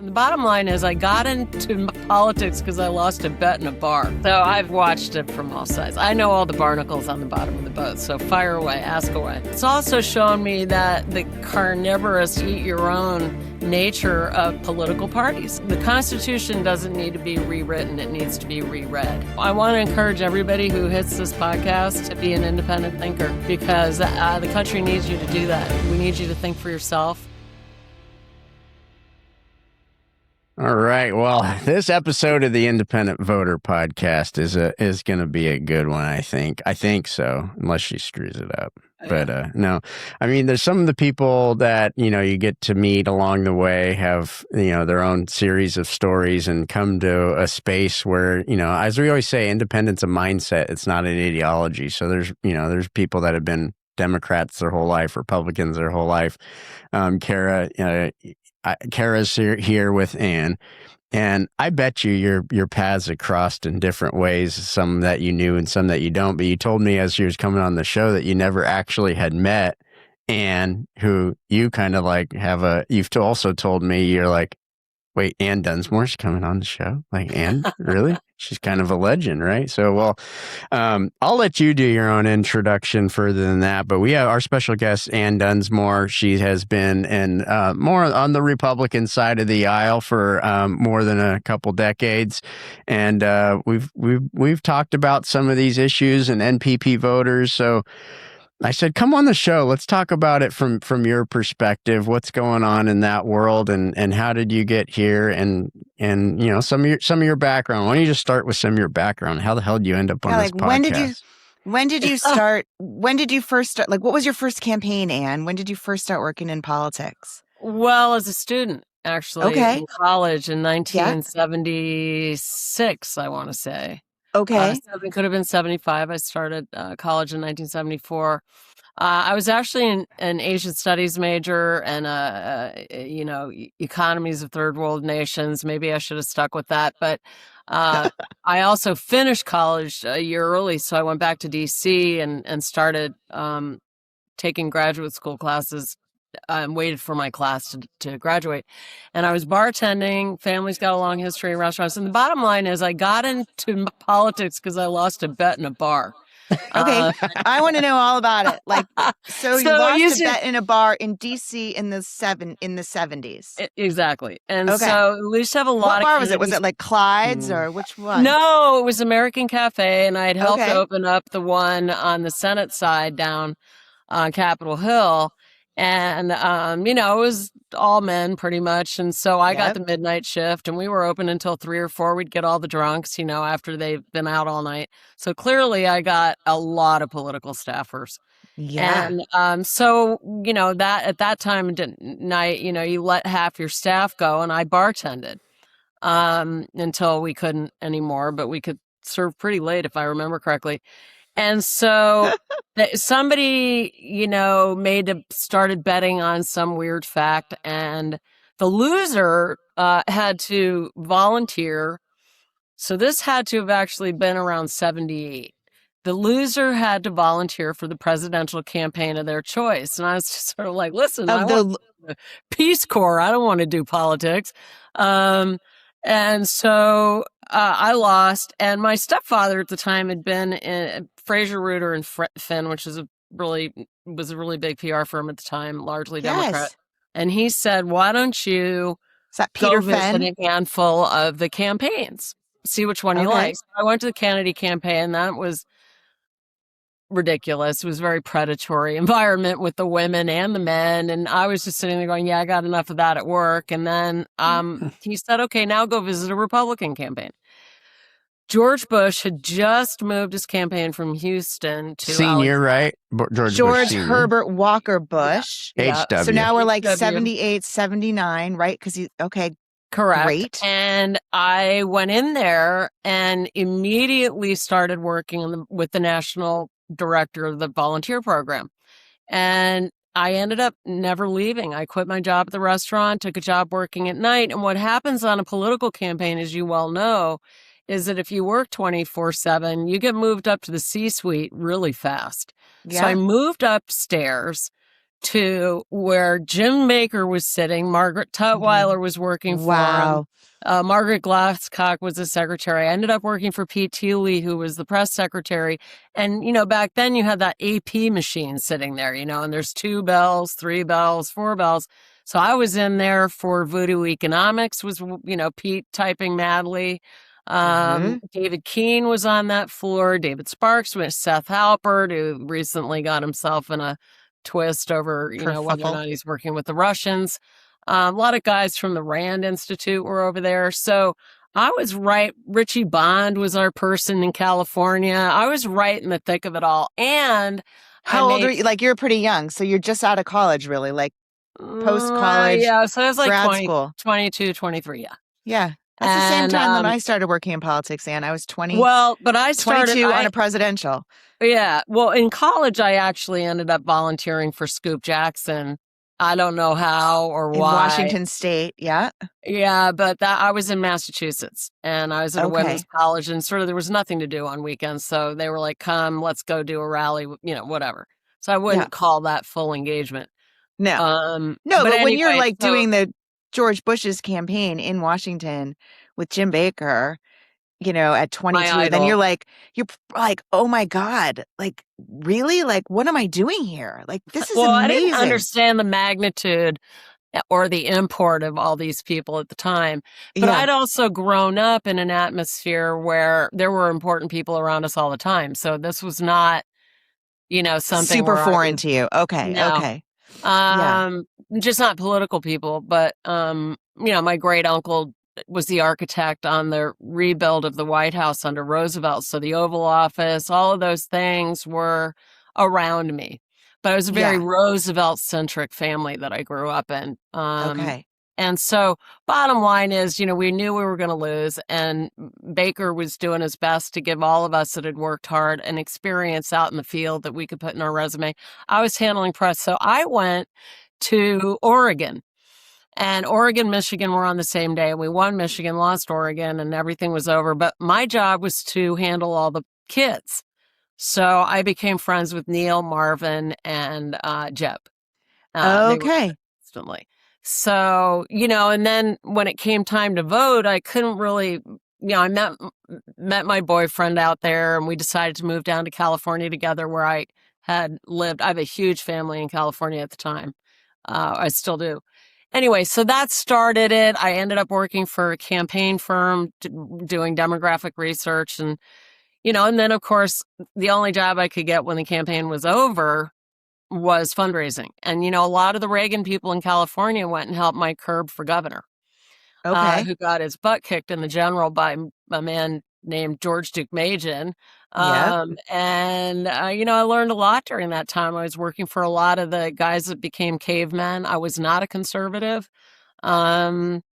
The bottom line is I got into politics because I lost a bet in a bar. So I've watched it from all sides. I know all the barnacles on the bottom of the boat, so fire away, ask away. It's also shown me that the carnivorous eat-your-own nature of political parties. The Constitution doesn't need to be rewritten, it needs to be reread. I want to encourage everybody who hits this podcast to be an independent thinker because the country needs you to do that. We need you to think for yourself. All right. Well, this episode of the Independent Voter podcast is going to be a good one, I think. I think so, unless she screws it up. But no, I mean, there's some of the people that, you get to meet along the way have, their own series of stories and come to a space where, as we always say, independence a mindset. It's not an ideology. So there's people that have been Democrats their whole life, Republicans their whole life. Cara's here with Ann, and I bet you your paths have crossed in different ways, some that you knew and some that you don't. But you told me as you was coming on the show that you never actually had met Ann, who you kind of like you've also told me you're like, wait, Ann Dunsmore's coming on the show? Like, Ann, really? She's kind of a legend, right? So, well, I'll let you do your own introduction further than that. But we have our special guest, Ann Dunsmore. She has been in more on the Republican side of the aisle for more than a couple decades, and we've talked about some of these issues and NPP voters. So I said, come on the show. Let's talk about it from your perspective. What's going on in that world, and how did you get here, and some of your background. Why don't you just start with some of your background? How the hell did you end up on this podcast? When did you start? When did you first start? Like, what was your first campaign, Ann? When did you first start working in politics? Well, as a student, actually, in college in 1976, I want to say. Okay. It could have been 75. I started college in 1974. I was actually an Asian studies major and, economies of third world nations. Maybe I should have stuck with that. But I also finished college a year early. So I went back to D.C. and started taking graduate school classes. Waited for my class to graduate. And I was bartending. Family's got a long history in restaurants. And the bottom line is I got into politics because I lost a bet in a bar. Okay. I want to know all about it. Like, so you lost a bet in a bar in D.C. in the 70s. Exactly. And so we used to have a lot of... What bar was it? Was it like Clyde's or which one? No, it was American Cafe. And I had helped open up the one on the Senate side down on Capitol Hill. And, it was all men pretty much. And so I got the midnight shift and we were open until 3 or 4. We'd get all the drunks, after they've been out all night. So clearly I got a lot of political staffers. Yeah. And so, that at that time at night, you let half your staff go and I bartended until we couldn't anymore, but we could serve pretty late if I remember correctly. And so somebody, started betting on some weird fact, and the loser had to volunteer. So this had to have actually been around 78. The loser had to volunteer for the presidential campaign of their choice. And I was just sort of like, listen, I want to do the Peace Corps. I don't want to do politics. And so I lost. And my stepfather at the time had been in Fraser Ruder and Finn, which was a really big PR firm at the time, largely Democrat. And he said, why don't you go visit a handful of the campaigns, see which one you like. So I went to the Kennedy campaign. That was ridiculous. It was a very predatory environment with the women and the men. And I was just sitting there going, yeah, I got enough of that at work. And then he said, okay, now go visit a Republican campaign. George Bush had just moved his campaign from Houston to senior, right? George Herbert Walker Bush. Yeah. HW. So now we're like 78, 79, right? Because correct. Great. And I went in there and immediately started working with the national director of the volunteer program. And I ended up never leaving. I quit my job at the restaurant, took a job working at night. And what happens on a political campaign, as you well know, is that if you work 24/7, you get moved up to the C-suite really fast. Yeah. So I moved upstairs to where Jim Baker was sitting. Margaret Tutwiler was working for him. Margaret Glasscock was the secretary. I ended up working for Pete Teeley, who was the press secretary. And, back then you had that AP machine sitting there, and there's 2 bells, 3 bells, 4 bells. So I was in there for Voodoo Economics, was, Pete typing madly. David Keene was on that floor. David Sparks was Seth Halpert, who recently got himself in a twist over, whether or not he's working with the Russians. A lot of guys from the Rand Institute were over there. So I was right. Richie Bond was our person in California. I was right in the thick of it all. And how old are you? Like, you're pretty young. So you're just out of college, really, like post-college. Yeah. So I was like grad school. 22, 23. Yeah. Yeah. That's the same time that I started working in politics, Ann. I was 20. Well, but I started 22 on a presidential. Yeah. Well, in college, I actually ended up volunteering for Scoop Jackson. I don't know how or why. In Washington State, yeah. Yeah, but I was in Massachusetts, and I was at a women's college, and sort of there was nothing to do on weekends. So they were like, come, let's go do a rally, whatever. So I wouldn't call that full engagement. No. But anyway, when you're like doing the George Bush's campaign in Washington with Jim Baker, at 22, then you're like, oh my God, like, really? Like, what am I doing here? Like, this is amazing. I didn't understand the magnitude or the import of all these people at the time. But I'd also grown up in an atmosphere where there were important people around us all the time. So this was not, something super foreign to you. Okay. No. Okay. Just not political people, but, my great uncle was the architect on the rebuild of the White House under Roosevelt. So the Oval Office, all of those things were around me. But it was a very Roosevelt-centric family that I grew up in. And so bottom line is, we knew we were going to lose. And Baker was doing his best to give all of us that had worked hard an experience out in the field that we could put in our resume. I was handling press. So I went to Oregon. And Oregon, Michigan were on the same day. We won Michigan, lost Oregon, and everything was over. But my job was to handle all the kids. So I became friends with Neil, Marvin, and Jeb. Instantly. So, and then when it came time to vote, I couldn't really, I met my boyfriend out there, and we decided to move down to California together where I had lived. I have a huge family in California at the time. I still do. Anyway, so that started it. I ended up working for a campaign firm doing demographic research. And, and then, of course, the only job I could get when the campaign was over was fundraising. And, a lot of the Reagan people in California went and helped Mike Curb for governor, who got his butt kicked in the general by a man named George Duke Majan. And, I learned a lot during that time. I was working for a lot of the guys that became cavemen. I was not a conservative, but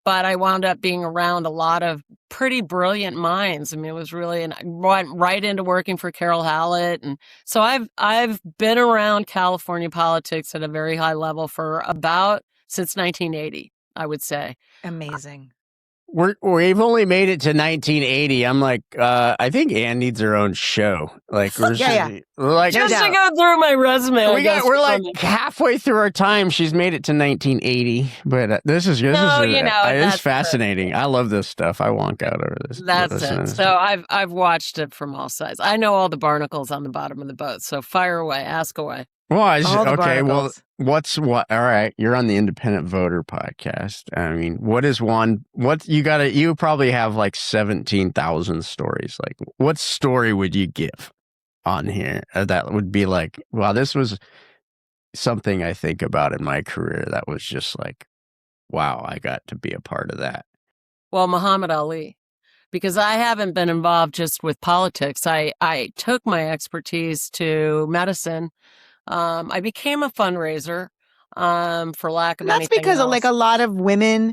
I wound up being around a lot of pretty brilliant minds. I mean, it was really, and I went right into working for Carol Hallett. And so I've been around California politics at a very high level since 1980, I would say. Amazing. We've only made it to 1980. I'm like, I think Ann needs her own show. Like, we're like, just to go through my resume. We're like halfway through our time. She's made it to 1980, but this is it's fascinating. I love this stuff. I wonk out over this. That's it. So I've watched it from all sides. I know all the barnacles on the bottom of the boat. So fire away, ask away. Well, okay. Well, all right. You're on the Independent Voter podcast. I mean, you probably have like 17,000 stories. Like, what story would you give on here that would be like, wow, this was something I think about in my career that was just like, wow, I got to be a part of that. Well, Muhammad Ali, because I haven't been involved just with politics. I took my expertise to medicine. I became a fundraiser, for lack of anything else. That's because like a lot of women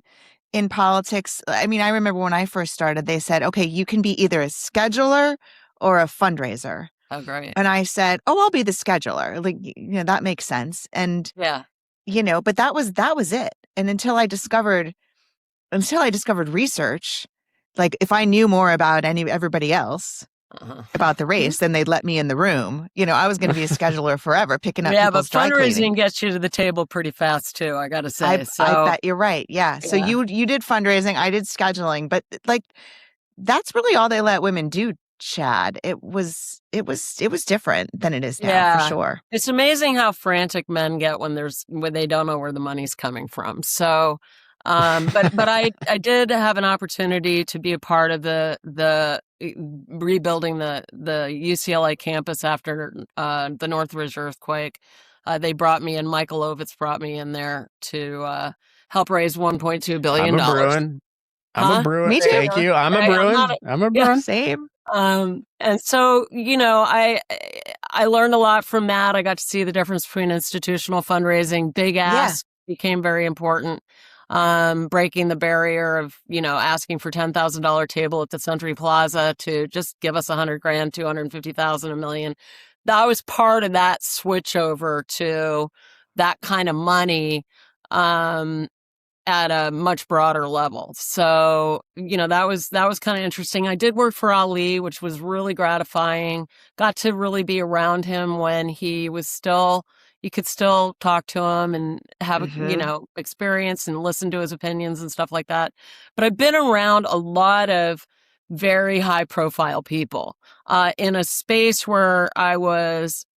in politics. I mean, I remember when I first started, they said, okay, you can be either a scheduler or a fundraiser. Oh, great. And I said, oh, I'll be the scheduler. Like, that makes sense. And, but that was it. And until I discovered research, like if I knew more about everybody else, about the race, then they'd let me in the room. I was going to be a scheduler forever, picking up people's dry cleaning. Yeah, but fundraising gets you to the table pretty fast too, I got to say. I bet you're right. Yeah. So you did fundraising, I did scheduling, but that's really all they let women do, Chad. It was different than it is now, for sure. It's amazing how frantic men get when they don't know where the money's coming from. So, but I did have an opportunity to be a part of the rebuilding the UCLA campus after the Northridge earthquake. They brought me in. Michael Ovitz brought me in there to help raise $1.2 billion. I'm a Bruin. I'm a Bruin. Me too. Thank you. I'm a Bruin. I'm a Bruin. Yeah, same. And so, I learned a lot from that. I got to see the difference between institutional fundraising. Big ask became very important. Breaking the barrier of, asking for $10,000 table at the Century Plaza to just give us $100,000, $250,000, $1 million. That was part of that switch over to that kind of money, at a much broader level. So, that was kind of interesting. I did work for Ali, which was really gratifying. Got to really be around him when he was you could still talk to him and have, experience and listen to his opinions and stuff like that. But I've been around a lot of very high profile people, in a space where I was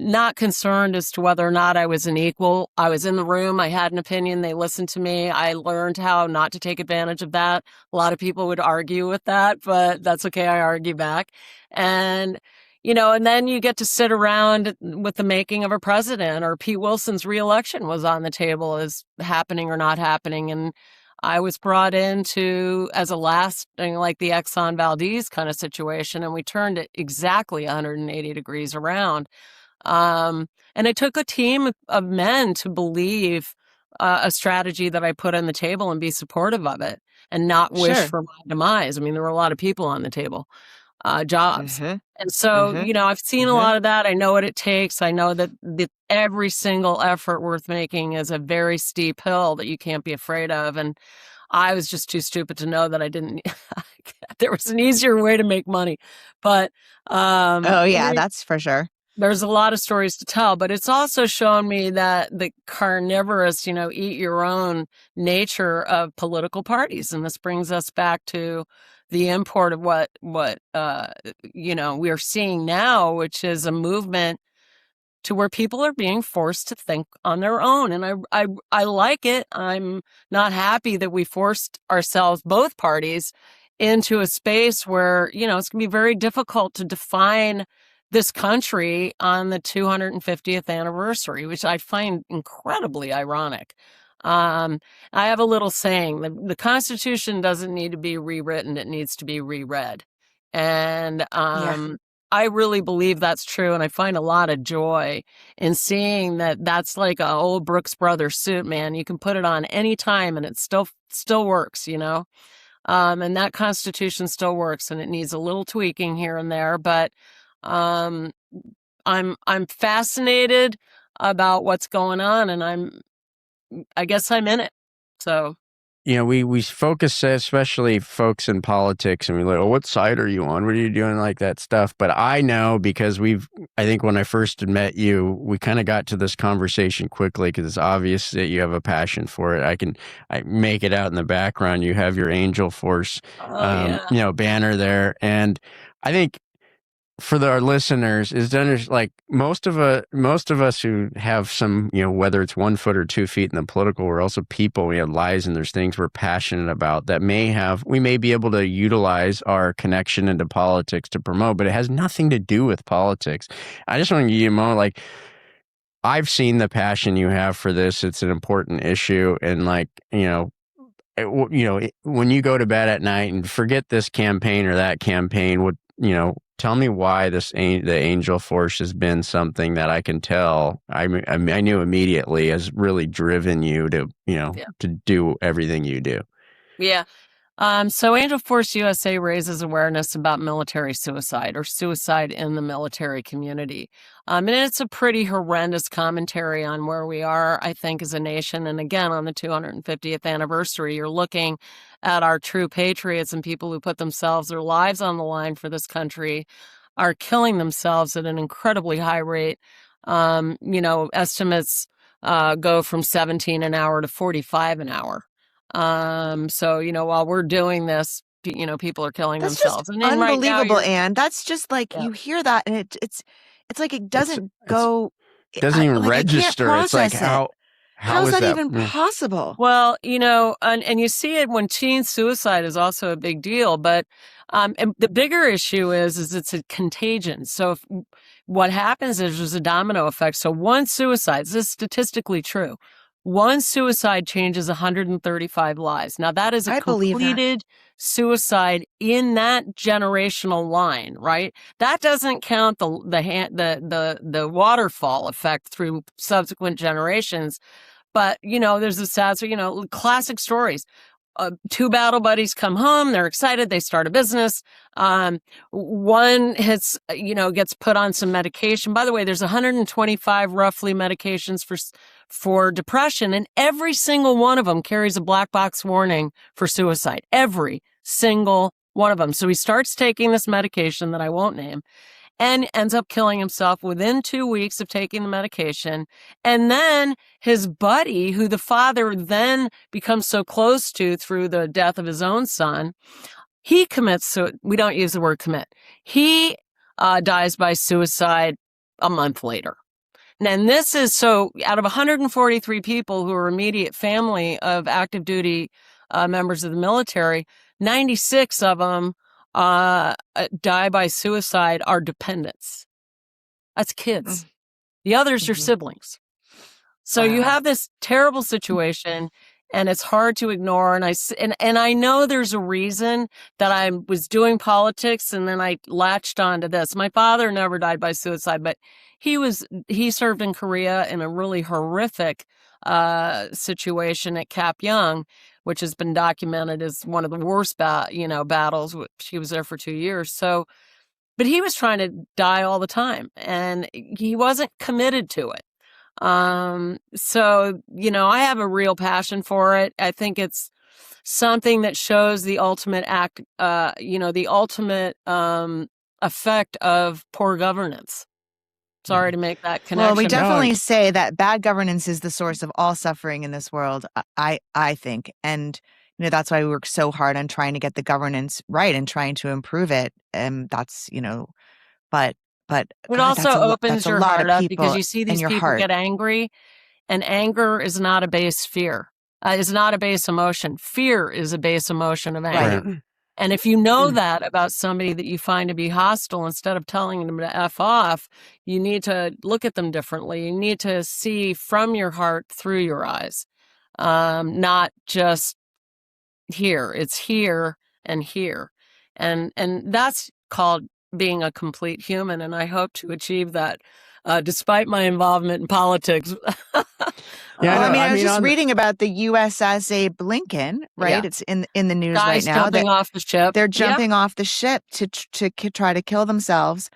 not concerned as to whether or not I was an equal. I was in the room. I had an opinion. They listened to me. I learned how not to take advantage of that. A lot of people would argue with that, but that's okay. I argue back. And, and then you get to sit around with the making of a president, or Pete Wilson's reelection was on the table as happening or not happening. And I was brought in as a last thing, like the Exxon Valdez kind of situation. And we turned it exactly 180 degrees around. And it took a team of men to believe a strategy that I put on the table and be supportive of it and not wish for my demise. I mean, there were a lot of people on the table, jobs. And so, I've seen a lot of that. I know what it takes. I know that every single effort worth making is a very steep hill that you can't be afraid of. And I was just too stupid to know that I didn't, there was an easier way to make money. But, that's for sure. There's a lot of stories to tell, but it's also shown me that the carnivorous, eat your own nature of political parties. And this brings us back to the import of what we're seeing now, which is a movement to where people are being forced to think on their own. And I like it. I'm not happy that we forced ourselves, both parties, into a space where, it's going to be very difficult to define this country on the 250th anniversary, which I find incredibly ironic. I have a little saying: the Constitution doesn't need to be rewritten; it needs to be reread. And I really believe that's true, and I find a lot of joy in seeing that. That's like a old Brooks Brothers suit, man. You can put it on any time, and it still works, and that Constitution still works, and it needs a little tweaking here and there, but. I'm fascinated about what's going on, and I guess I'm in it. So, we focus, especially folks in politics, and we're like, oh, what side are you on? What are you doing, like that stuff? But I know, because I think when I first met you, we kind of got to this conversation quickly, because it's obvious that you have a passion for it. I make it out in the background. You have your Angel Force, banner there. And I think, for our listeners, is like most of us who have some, whether it's 1 foot or 2 feet in the political, we're also people. We have lives, and there's things we're passionate about that we may be able to utilize our connection into politics to promote, but it has nothing to do with politics. I just want to give you a moment, like, I've seen the passion you have for this. It's an important issue, and when you go to bed at night and forget this campaign or that campaign, tell me why the Angel Force has been something that I can tell. I knew immediately has really driven you to, to do everything you do. Yeah. So Angel Force USA raises awareness about military suicide, or suicide in the military community. And it's a pretty horrendous commentary on where we are, I think, as a nation. And again, on the 250th anniversary, you're looking at our true patriots and people who put their lives on the line for this country are killing themselves at an incredibly high rate. Estimates go from 17 an hour to 45 an hour. So, while we're doing this, people are killing themselves. That's just unbelievable, right now, Anne. That's just like, you hear that and it's like it doesn't go. It doesn't even register. It's like, how is that even possible? Well, and you see it when teen suicide is also a big deal, but and the bigger issue is it's a contagion. So what happens is there's a domino effect. So one suicide, this is statistically true, one suicide changes 135 lives. Now that is a completed suicide in that generational line, right? That doesn't count the waterfall effect through subsequent generations. But, there's a sad, classic stories. Two battle buddies come home. They're excited. They start a business. One gets put on some medication. By the way, there's 125 roughly medications for depression, and every single one of them carries a black box warning for suicide. Every single one of them. So he starts taking this medication that I won't name, and ends up killing himself within 2 weeks of taking the medication. And then his buddy, who the father then becomes so close to through the death of his own son, he commits, so we don't use the word commit. He dies by suicide a month later. And this is so out of 143 people who are immediate family of active duty members of the military, 96 of them die by suicide are dependents. That's kids. The others are siblings. So you have this terrible situation, and it's hard to ignore. And I know there's a reason that I was doing politics, and then I latched onto this. My father never died by suicide, but he served in Korea in a really horrific situation at Cap Young, which has been documented as one of the worst battles. He was there for 2 years. So, but he was trying to die all the time, and he wasn't committed to it. So, I have a real passion for it. I think it's something that shows the ultimate act, the ultimate effect of poor governance. Sorry to make that connection. Well, we definitely say that bad governance is the source of all suffering in this world, I think. And, that's why we work so hard on trying to get the governance right and trying to improve it. And that's, but it also opens your heart up because you see these people get angry, and anger is not a base fear. Is not a base emotion. Fear is a base emotion of anger. Right. And if you know that about somebody that you find to be hostile, instead of telling them to F off, you need to look at them differently. You need to see from your heart through your eyes, not just here. It's here and here. And that's called being a complete human. And I hope to achieve that despite my involvement in politics. I was just reading about the USS Lincoln, right? Yeah. It's in the news right now. Jumping off the ship. They're jumping off the ship to try to kill themselves.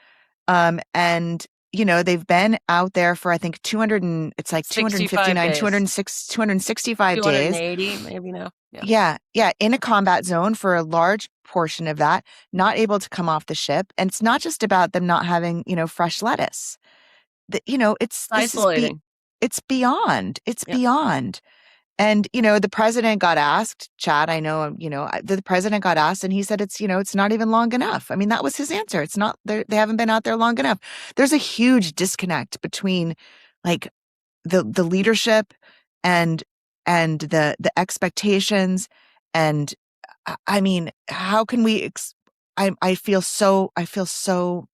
And, they've been out there for, I think, 259, 265 days. 280, maybe now. Yeah, in a combat zone for a large portion of that, not able to come off the ship. And it's not just about them not having, fresh lettuce. It's isolating. It's beyond. It's beyond. And, the president got asked, Chad, I know, the president got asked and he said, it's not even long enough. I mean, that was his answer. It's not, they haven't been out there long enough. There's a huge disconnect between like the leadership and the expectations. And I mean, how can we, I feel so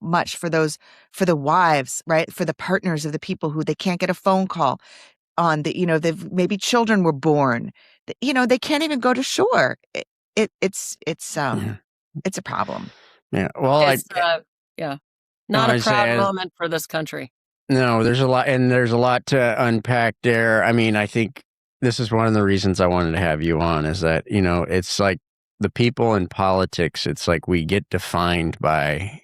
much for the wives, right? For the partners of the people who they can't get a phone call on, they've maybe children were born, they can't even go to shore. It's a problem. Yeah. Well, not a proud moment for this country. No, there's a lot to unpack there. I mean, I think this is one of the reasons I wanted to have you on, is that, it's like the people in politics, it's like we get defined by,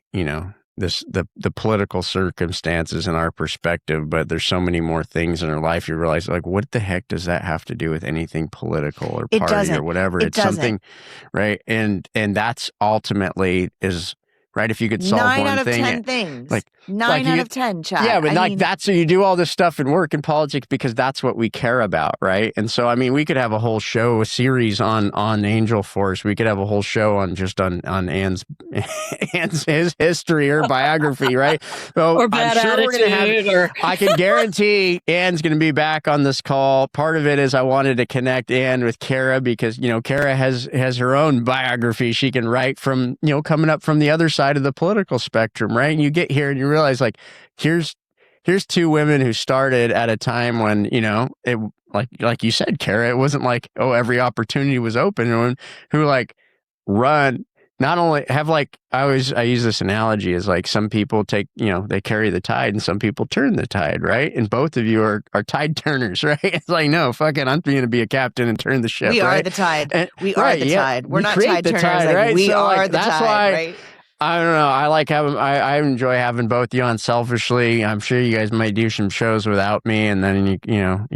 the political circumstances and our perspective, but there's so many more things in our life. You realize, like, what the heck does that have to do with anything political or party or whatever? It's something, right? And that's ultimately is right. If you could solve 9 one out of thing, 10 things, like 9 out of 10, Chad. Yeah, but that's so you do all this stuff in work and politics because that's what we care about, right? And so, I mean, we could have a whole show, a series on Angel Force. We could have a whole show on Anne's his history or biography, right? So or bad attitude. I can guarantee Anne's going to be back on this call. Part of it is I wanted to connect Anne with Cara because Cara has her own biography she can write from coming up from the other side of the political spectrum, right? And you get here and you realize, like, here's two women who started at a time when it, like you said, Cara, it wasn't like every opportunity was open, and who like run, not only have, like, I use this analogy as, like, some people take, they carry the tide and some people turn the tide, right? And both of you are tide turners, right? It's like, no, fuck it, I'm going to be a captain and turn the ship. We right? are the tide. We are the tide. We're not tide turners. Right? We so, are like, the that's tide, why, right? I don't know. I like having. I enjoy having both you on selfishly. I'm sure you guys might do some shows without me, and then you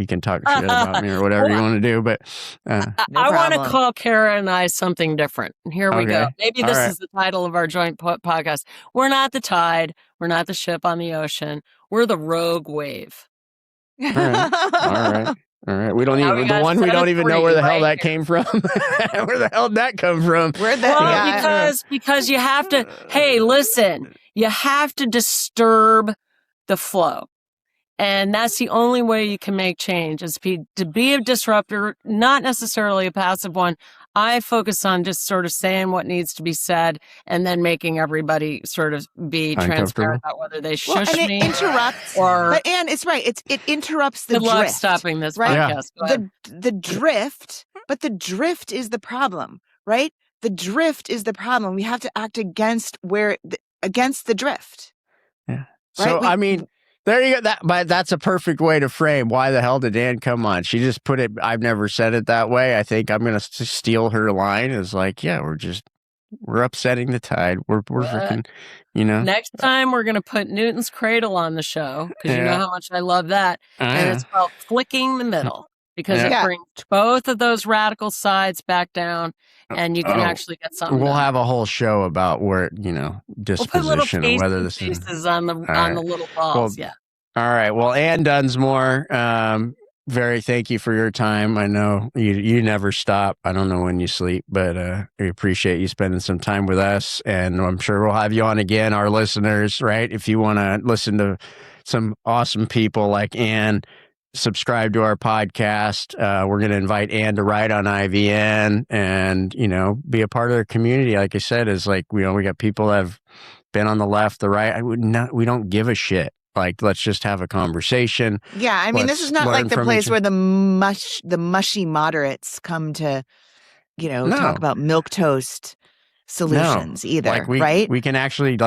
can talk shit about me or whatever you want to do. But I want to call Cara and I something different. Here we go. Maybe this is the title of our joint podcast. We're not the tide. We're not the ship on the ocean. We're the rogue wave. All right. All right, we don't even the one we don't even know where the hell that came from. Where the hell did that come from? Because you have to. Hey, listen, you have to disturb the flow, and that's the only way you can make change. Is to be a disruptor, not necessarily a passive one. I focus on just sort of saying what needs to be said and then making everybody sort of be transparent about whether they shush and me. It interrupts. But Anne, it's right. It interrupts the drift. Good luck right? stopping this podcast. The drift, but the drift is the problem, right? The drift is the problem. We have to act against the drift. Yeah. Right? So, there you go. But that's a perfect way to frame why the hell did Anne come on? She just put it. I've never said it that way. I think I'm going to steal her line. It's like, yeah, we're upsetting the tide. We're freaking, Next time we're going to put Newton's Cradle on the show because you know how much I love that, and it's called Flicking the Middle because it brings both of those radical sides back down, and you can actually get something. We'll have a whole show about where disposition and whether this is on the little balls. Well, all right. Well, Anne Dunsmore, thank you for your time. I know you never stop. I don't know when you sleep, but we appreciate you spending some time with us, and I'm sure we'll have you on again, our listeners. Right? If you want to listen to some awesome people like Anne, subscribe to our podcast. We're going to invite Anne to write on IVN and, be a part of their community. Like I said, is like, we got people that have been on the left, the right. We don't give a shit. Like, let's just have a conversation. Yeah. This is not like the place where the mushy moderates come to, talk about milquetoast solutions either. Like right? We can actually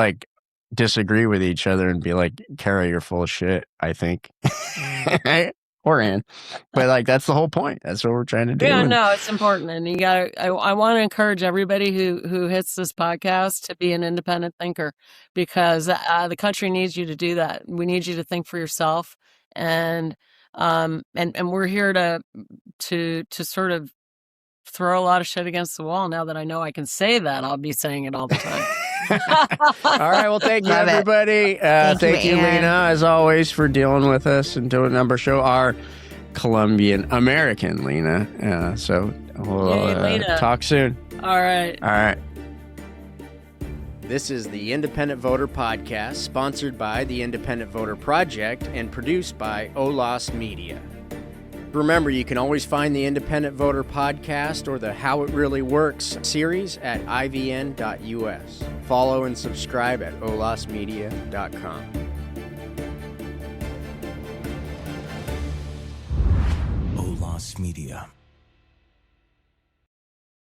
disagree with each other and be like, Cara, you're full of shit, I think. Right? Or Anne. But that's the whole point. That's what we're trying to do. Yeah, no, it's important. And you I want to encourage everybody who hits this podcast to be an independent thinker because the country needs you to do that. We need you to think for yourself. And we're here to sort of throw a lot of shit against the wall. Now that I know I can say that, I'll be saying it all the time. All right. Well, thank you, everybody. Thank you, Lena, as always, for dealing with us and doing a number show. Our Colombian American Lena. So we'll talk soon. All right. This is the Independent Voter Podcast, sponsored by the Independent Voter Project and produced by Olas Media. Remember, you can always find the Independent Voter Podcast or the How It Really Works series at ivn.us. Follow and subscribe at olasmedia.com. Olas Media.